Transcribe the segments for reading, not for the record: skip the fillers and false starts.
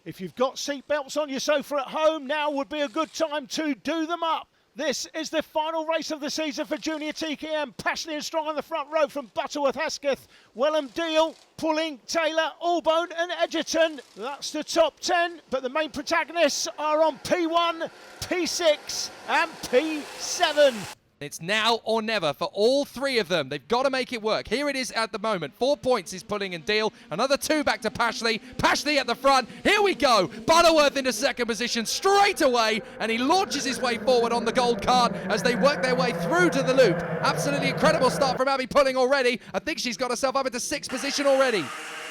If you've got seatbelts on your sofa at home, now would be a good time to do them up. This is the final race of the season for Junior TKM. Pashley and Strong on the front row from Butterworth, Hesketh, Welham, Deal, Pulling, Taylor, Allbone and Edgerton. That's the top 10, but the main protagonists are on P1, P6 and P7. It's now or never for all three of them. They've got to make it work. Here it is at the moment. 4 points is Pulling and Deal. Another 2 back to Pashley. Pashley at the front. Here we go. Butterworth into second position straight away, and he launches his way forward on the gold cart as they work their way through to the loop. Absolutely incredible start from Abbi Pulling already. I think she's got herself up into 6th position already.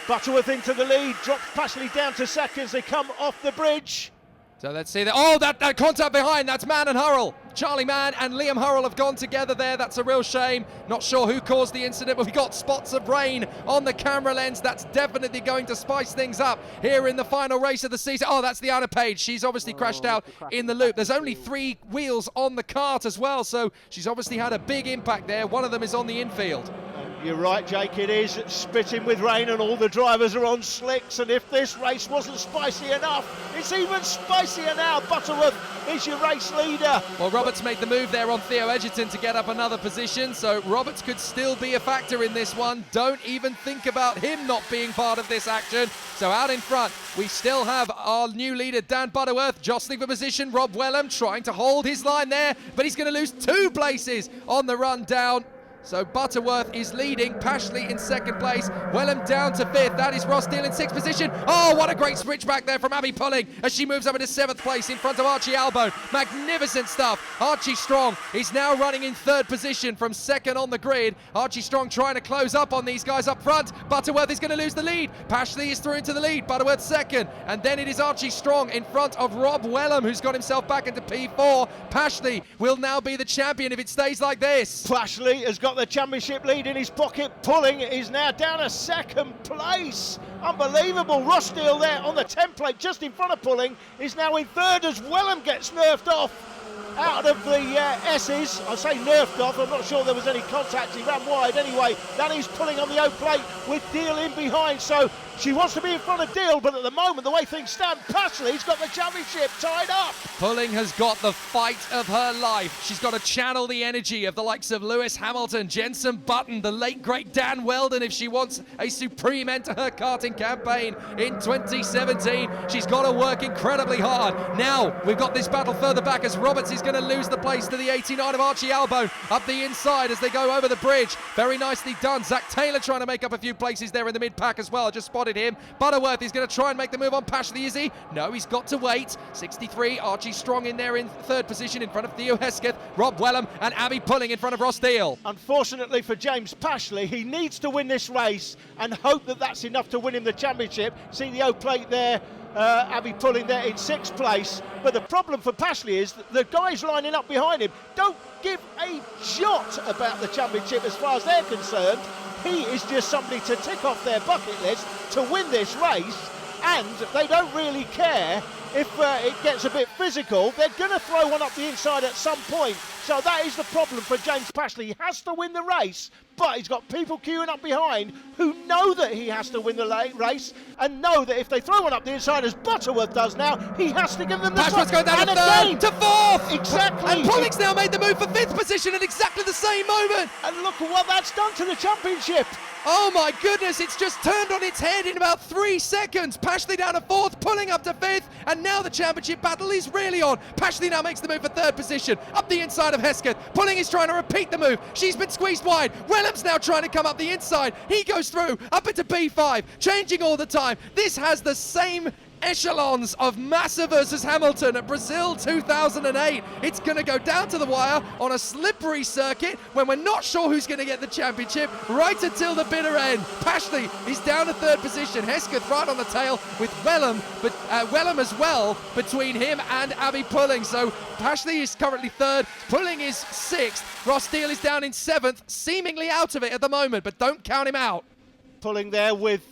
Butterworth into the lead, drops Pashley down to second as they come off the bridge. So let's see that. Oh, that contact behind. That's Mann and Hurrell. Charlie Mann and Liam Hurrell have gone together there. That's a real shame. Not sure who caused the incident, but we've got spots of rain on the camera lens. That's definitely going to spice things up here in the final race of the season. Oh, that's the Anna Page. She's obviously crashed out in the loop. There's only 3 wheels on the cart as well, so she's obviously had a big impact there. One of them is on the infield. You're right, Jake, it is spitting with rain and all the drivers are on slicks, and if this race wasn't spicy enough, it's even spicier now. Butterworth is your race leader. Well, Roberts made the move there on Theo Edgerton to get up another position, so Roberts could still be a factor in this one. Don't even think about him not being part of this action. So out in front, we still have our new leader, Dan Butterworth, jostling for position. Rob Welham trying to hold his line there, but he's going to lose 2 places on the run down. So Butterworth is leading, Pashley in 2nd place, Welham down to 5th. That is Ross Deal in 6th position. Oh, what a great switch back there from Abbi Pulling as she moves up into 7th place in front of Archie Albone. Magnificent stuff. Archie Strong is now running in 3rd position from 2nd on the grid. Archie Strong trying to close up on these guys up front. Butterworth is going to lose the lead. Pashley is through into the lead. Butterworth 2nd. And then it is Archie Strong in front of Rob Welham, who's got himself back into P4. Pashley will now be the champion if it stays like this. Pashley has got the championship lead in his pocket. Pulling is now down to 2nd place. Unbelievable. Ross Deal there on the template just in front of Pulling is now in 3rd as Welham gets nerfed off. Out of the S's, I say nerfed off, I'm not sure there was any contact, he ran wide. Anyway, that is Pulling on the O plate with Deal in behind, so she wants to be in front of Deal, but at the moment, the way things stand, Pashley's got the championship tied up. Pulling has got the fight of her life. She's got to channel the energy of the likes of Lewis Hamilton, Jenson Button, the late great Dan Weldon if she wants a supreme end to her karting campaign in 2017. She's got to work incredibly hard. Now, we've got this battle further back as Roberts is going to lose the place to the 89 of Archie Albone up the inside as they go over the bridge. Very nicely done. Zach Taylor trying to make up a few places there in the mid-pack as well. I just spotted him. Butterworth is going to try and make the move on Pashley, is he? No, he's got to wait. 63, Archie Strong in there in 3rd position in front of Theo Hesketh, Rob Welham and Abbi Pulling in front of Ross Deal. Unfortunately for James Pashley, he needs to win this race and hope that that's enough to win him the championship. See the O plate there. Abbi Pulling there in 6th place, but the problem for Pashley is that the guys lining up behind him don't give a jot about the championship as far as they're concerned. He is just somebody to tick off their bucket list to win this race, and they don't really care if it gets a bit physical. They're going to throw one up the inside at some point. So that is the problem for James Pashley. He has to win the race, but he's got people queuing up behind who know that he has to win the race and know that if they throw one up the inside, as Butterworth does now, he has to give them the Pashworth's going down and to 3rd, to 4th! Exactly. And Pulling's now made the move for 5th position at exactly the same moment. And look at what that's done to the championship. Oh my goodness, it's just turned on its head in about 3 seconds. Pashley down to 4th, Pulling up to 5th, and now the championship battle is really on. Pashley now makes the move for 3rd position, up the inside of Hesketh. Pulling is trying to repeat the move. She's been squeezed wide. Welham's now trying to come up the inside. He goes through, up into B5, changing all the time. This has the same echelons of Massa versus Hamilton at Brazil 2008. It's going to go down to the wire on a slippery circuit when we're not sure who's going to get the championship right until the bitter end. Pashley is down to 3rd position. Hesketh right on the tail with Welham, but Welham as well between him and Abbi Pulling. So Pashley is currently 3rd, Pulling is 6th, Ross Deal is down in 7th, seemingly out of it at the moment, but don't count him out. Pulling there with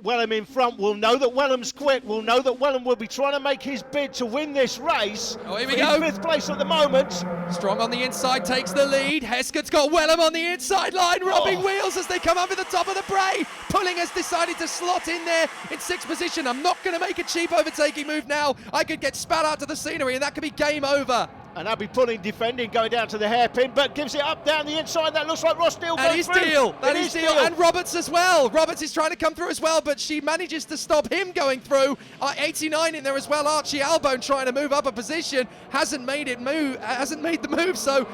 Welham in front. We'll know that Welham's quit. We'll know that Welham will be trying to make his bid to win this race. Oh, here we go. 5th place at the moment. Strong on the inside takes the lead. Hesketh's got Welham on the inside line, rubbing wheels wheels as they come over the top of the Bray. Pulling has decided to slot in there in 6th position. I'm not going to make a cheap overtaking move now. I could get spat out to the scenery and that could be game over. And Abbi Pulling defending, going down to the hairpin, but gives it up down the inside. That looks like Ross Deal going That is through. Deal. That It is Deal. And Roberts as well. Roberts is trying to come through as well, but she manages to stop him going through. 89 in there as well. Archie Albone trying to move up a position. Hasn't made the move, so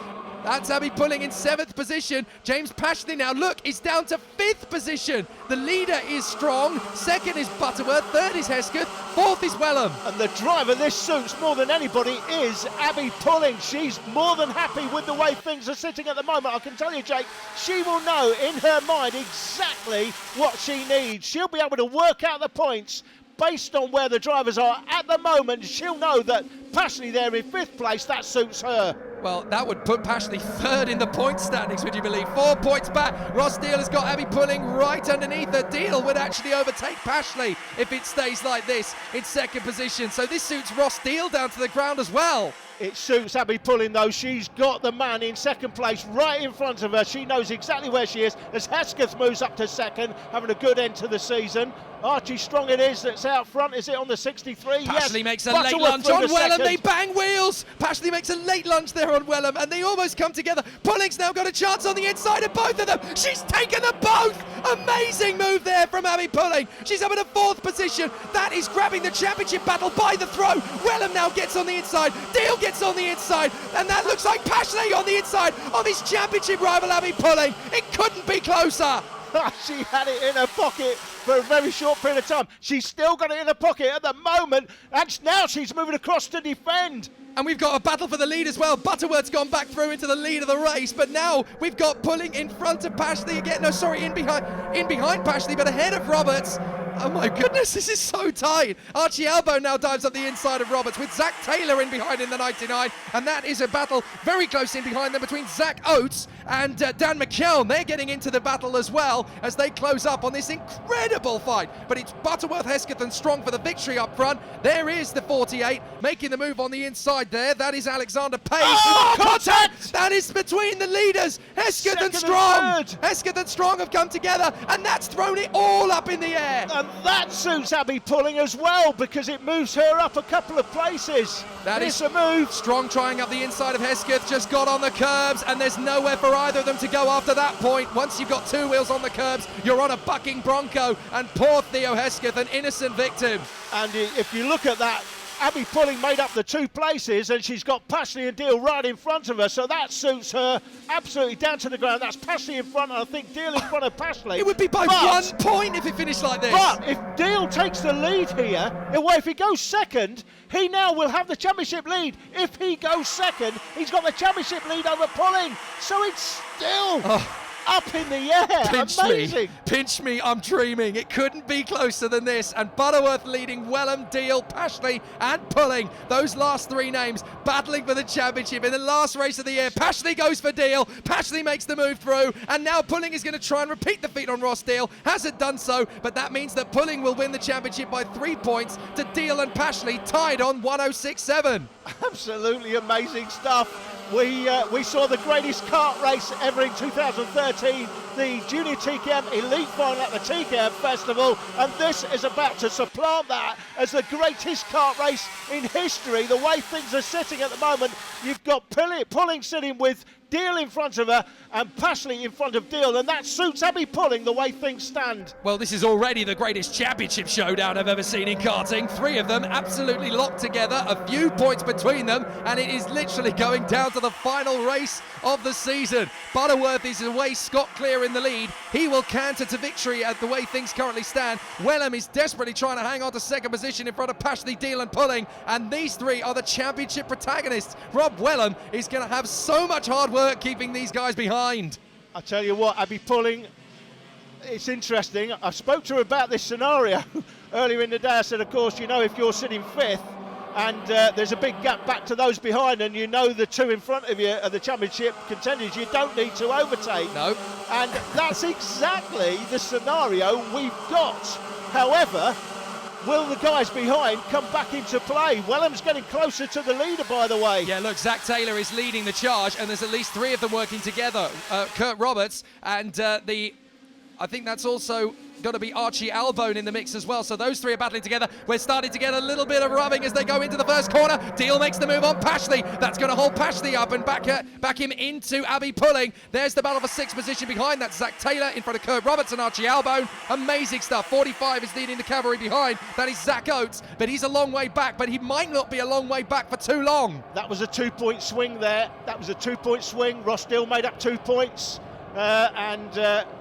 that's Abbi Pulling in 7th position. James Pashley now, look, is down to 5th position. The leader is Strong. 2nd is Butterworth. 3rd is Hesketh. 4th is Wellham. And the driver this suits more than anybody is Abbi Pulling. She's more than happy with the way things are sitting at the moment. I can tell you, Jake, she will know in her mind exactly what she needs. She'll be able to work out the points based on where the drivers are at the moment. She'll know that Pashley there in 5th place, that suits her. Well, that would put Pashley 3rd in the point standings, would you believe? 4 points back. Ross Deal has got Abbi Pulling right underneath her. Deal would actually overtake Pashley if it stays like this in 2nd position. So this suits Ross Deal down to the ground as well. It suits Abbi Pulling though. She's got the man in 2nd place right in front of her. She knows exactly where she is as Hesketh moves up to 2nd, having a good end to the season. Archie Strong it is that's out front. Is it on the 63? Pashley yes. makes a Butterworth late lunge through on the Wellham. second. They bang wheels. Pashley makes a late lunge there on Wellham, and they almost come together. Pulling's now got a chance on the inside of both of them. She's taken them both. Amazing move there from Abbi Pulling. She's up in a 4th position. That is grabbing the championship battle by the throat. Wellham now gets on the inside. Deal gets on the inside, and that looks like Pashley on the inside of his championship rival Abbi Pulling. It couldn't be closer. She had it in her pocket for a very short period of time. She's still got it in her pocket at the moment, and now she's moving across to defend. And we've got a battle for the lead as well. Butterworth's gone back through into the lead of the race, but now we've got Pulling in front of Pashley again. No, sorry, in behind Pashley, but ahead of Roberts. Oh my goodness, this is so tight. Archie Albone now dives up the inside of Roberts with Zach Taylor in behind in the 99, and that is a battle very close in behind them between Zach Oates and Dan McKeown. They're getting into the battle as well as they close up on this incredible fight. But it's Butterworth, Hesketh and Strong for the victory up front. There is the 48 making the move on the inside there. That is Alexander Page. Oh, contact! That is between the leaders, Hesketh and Strong. Hesketh and Strong have come together, and that's thrown it all up in the air. And that suits Abbi Pulling as well because it moves her up a couple of places. That is is a move. Strong trying up the inside of Hesketh, just got on the curbs, and there's nowhere for either of them to go after that point. Once you've got 2 wheels on the curbs, you're on a bucking Bronco, and poor Theo Hesketh, an innocent victim. And if you look at that, Abbi Pulling made up the 2 places, and she's got Pashley and Deal right in front of her, so that suits her absolutely down to the ground. That's Pashley in front, and I think Deal in front of Pashley. It would be by 1 point if it finished like this. But if Deal takes the lead here, if he goes 2nd, he now will have the championship lead. If he goes 2nd, he's got the championship lead over Pulling. So it's still up in the air. Amazing. Pinch me, I'm dreaming. It couldn't be closer than this. And Butterworth leading Wellham, Deal, Pashley and Pulling. Those last 3 names battling for the championship in the last race of the year. Pashley goes for Deal. Pashley makes the move through. And now Pulling is going to try and repeat the feat on Ross Deal. Hasn't done so, but that means that Pulling will win the championship by 3 points to Deal and Pashley, tied on 106.7. Absolutely amazing stuff. We saw the greatest kart race ever in 2013, the Junior TKM Elite Final at the TKM Festival, and this is about to supplant that as the greatest kart race in history. The way things are sitting at the moment, you've got Pulling sitting with Deal in front of her and Pashley in front of Deal, and that suits Abbi Pulling the way things stand. Well, this is already the greatest championship showdown I've ever seen in karting. 3 of them absolutely locked together, a few points between them, and it is literally going down to the final race of the season. Butterworth is away scot-clear in the lead. He will canter to victory at the way things currently stand. Wellham is desperately trying to hang on to 2nd position in front of Pashley, Deal and Pulling, and these 3 are the championship protagonists. Rob Wellham is going to have so much hard work keeping these guys behind. I tell you what, Abbi Pulling, it's interesting. I spoke to her about this scenario earlier in the day. I said, of course, if you're sitting 5th and there's a big gap back to those behind, and the 2 in front of you are the championship contenders, you don't need to overtake. No. And that's exactly the scenario we've got. However, will the guys behind come back into play? Wellham's getting closer to the leader, by the way. Yeah, look, Zach Taylor is leading the charge, and there's at least 3 of them working together. Kurt Roberts and the I think that's also got to be Archie Albone in the mix as well. So those three are battling together. We're starting to get a little bit of rubbing as they go into the first corner. Deal makes the move on Pashley. That's going to hold Pashley up and back him into Abbi Pulling. There's the battle for sixth position behind. That's Zach Taylor in front of Kurt Roberts and Archie Albone. Amazing stuff. 45 is leading the cavalry behind. That is Zach Oates, but he's a long way back, but he might not be a long way back for too long. That was a 2-point swing there. That was a 2-point swing. Ross Deal made up 2 points. And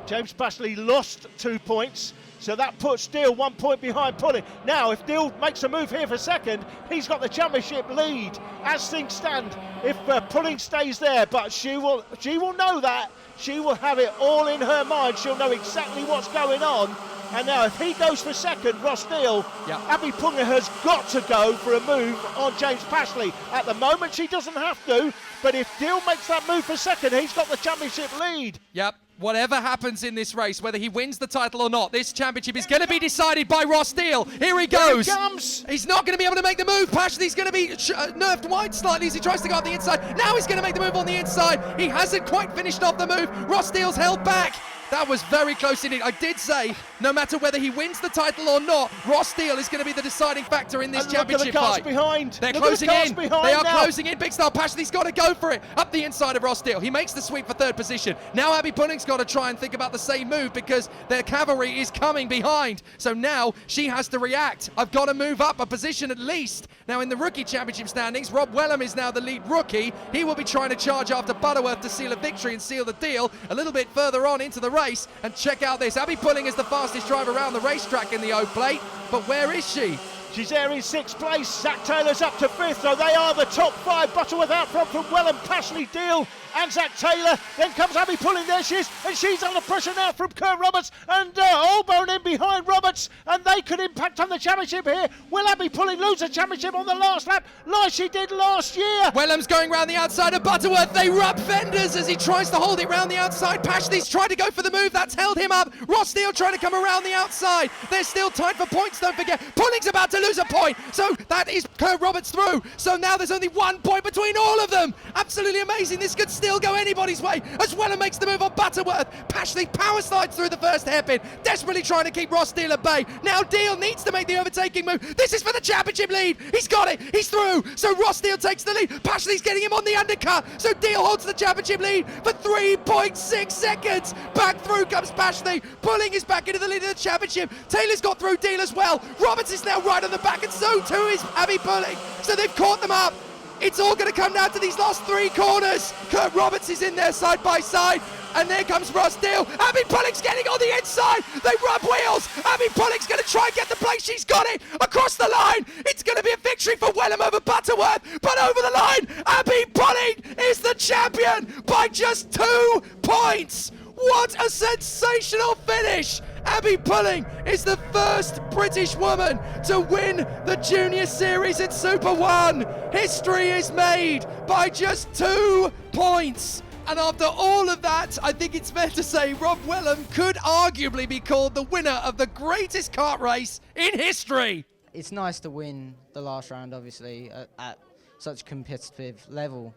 James Pashley lost 2 points, so that puts Deal 1 point behind Pulling. Now, if Deal makes a move here for second, he's got the championship lead. As things stand, if Pulling stays there, but she will know that. She will have it all in her mind. She'll know exactly what's going on. And now, if he goes for second, Ross Deal, Abbi Pulling has got to go for a move on James Pashley. At the moment, she doesn't have to, but if Deal makes that move for second, he's got the championship lead. Yep. Whatever happens in this race, whether he wins the title or not, this championship is going to be decided by Ross Deal. Here he goes. Here he comes. He's not going to be able to make the move. Pashley's going to be nerfed wide slightly as he tries to go up the inside. Now he's going to make the move on the inside. He hasn't quite finished off the move. Ross Deal's held back. That was very close indeed. I did say, no matter whether he wins the title or not, Ross Deal is going to be the deciding factor in this championship fight. Behind. They're closing in. They are closing in. Big Star Pashley's got to go for it. Up the inside of Ross Deal. He makes the sweep for third position. Now Abbi Pulling's got to try and think about the same move because their cavalry is coming behind. So now she has to react. I've got to move up a position at least. Now in the rookie championship standings, Rob Wellham is now the lead rookie. He will be trying to charge after Butterworth to seal a victory and seal the deal a little bit further on into the race. And check out this. Abbi Pulling is the fastest driver around the racetrack in the O plate. But where is she? She's there in sixth place. Zach Taylor's up to fifth, so they are the top five. Butterworth out front from Wellham, Pashley, Deal and Zach Taylor. Then comes Abbi Pulling, there she is, and she's under pressure now from Kurt Roberts and Albone in behind Roberts, and they could impact on the championship here. Will Abbi Pulling lose the championship on the last lap like she did last year? Wellham's going round the outside of Butterworth. They rub fenders as he tries to hold it round the outside. Pashley's tried to go for the move. That's held him up. Ross Deal trying to come around the outside. They're still tied for points, don't forget. Pulling's about to lose a point. So that is Kurt Roberts through. So now there's only 1 point between all of them. Absolutely amazing. This could still go anybody's way as Wellham makes the move on Butterworth. Pashley power slides through the first hairpin, desperately trying to keep Ross Deal at bay. Now Deal needs to make the overtaking move. This is for the championship lead. He's got it. He's through. So Ross Deal takes the lead. Pashley's getting him on the undercut. So Deal holds the championship lead for 3.6 seconds. Back through comes Pashley. Pulling is back into the lead of the championship. Taylor's got through Deal as well. Roberts is now right on the back, and so too is Abbi Pulling. So they've caught them up. It's all going to come down to these last 3 corners. Kurt Roberts is in there side by side. And there comes Ross Deal. Abbi Pulling's getting on the inside. They rub wheels. Abbi Pulling's going to try and get the place. She's got it across the line. It's going to be a victory for Wellham over Butterworth. But over the line, Abbi Pulling is the champion by just 2 points. What a sensational finish! Abbi Pulling is the first British woman to win the Junior Series in Super 1. History is made by just 2 points. And after all of that, I think it's fair to say Rob Wellham could arguably be called the winner of the greatest kart race in history. It's nice to win the last round, obviously, at such a competitive level.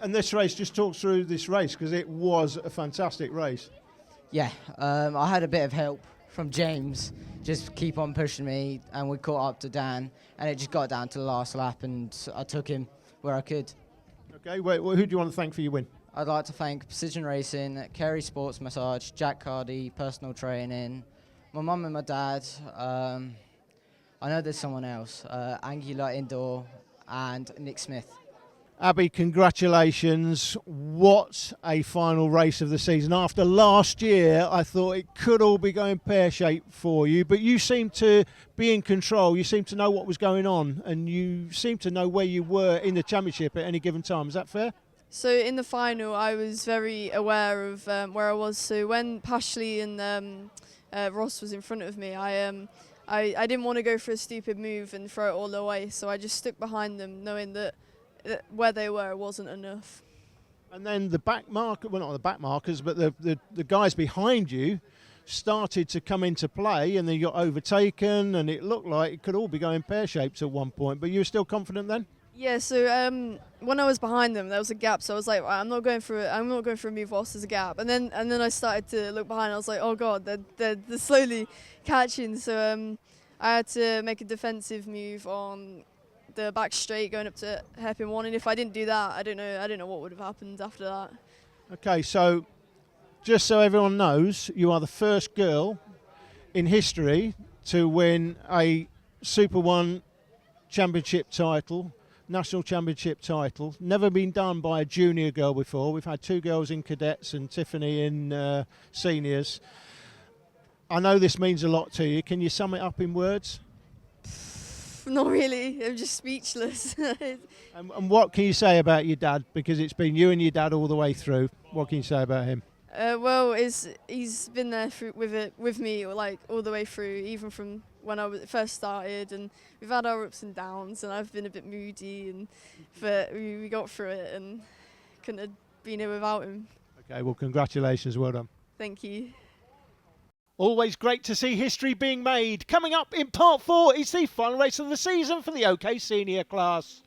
And this race, just talk through this race, because it was a fantastic race. Yeah, I had a bit of help from James, just keep on pushing me, and we caught up to Dan, and it just got down to the last lap, and I took him where I could. Okay, who do you want to thank for your win? I'd like to thank Precision Racing, Kerry Sports Massage, Jack Cardy, Personal Training, my mum and my dad. I know there's someone else, Angular Indoor, and Nick Smith. Abbi, congratulations. What a final race of the season. After last year, I thought it could all be going pear-shaped for you, but you seem to be in control. You seem to know what was going on, and you seem to know where you were in the championship at any given time. Is that fair? So in the final, I was very aware of where I was. So when Pashley and Ross was in front of me, I didn't want to go for a stupid move and throw it all away, so I just stuck behind them, knowing that where they were wasn't enough. And then the back marker, well, not the back markers, but the guys behind you started to come into play, and then you got overtaken, and it looked like it could all be going pear-shaped at one point. But you were still confident then? Yeah, so when I was behind them, there was a gap. So I was like, right, I'm not going for a move whilst there's a gap. And then I started to look behind. I was like, oh god, they're slowly catching. So I had to make a defensive move on the back straight going up to hairpin 1. And if I didn't do that, I don't know what would have happened after that. Okay, so just so everyone knows, you are the first girl in history to win a Super 1 championship title, national championship title. Never been done by a junior girl before. We've had 2 girls in cadets and Tiffany in seniors. I know this means a lot to you. Can you sum it up in words? Not really. I'm just speechless. And what can you say about your dad? Because it's been you and your dad all the way through. What can you say about him? Well, he's been there with me like all the way through, even from when I first started, and we've had our ups and downs, and I've been a bit moody, but we got through it, and couldn't have been here without him. Okay, well, congratulations, well done. Thank you. Always great to see history being made. Coming up in part 4 is the final race of the season for the OK Senior class.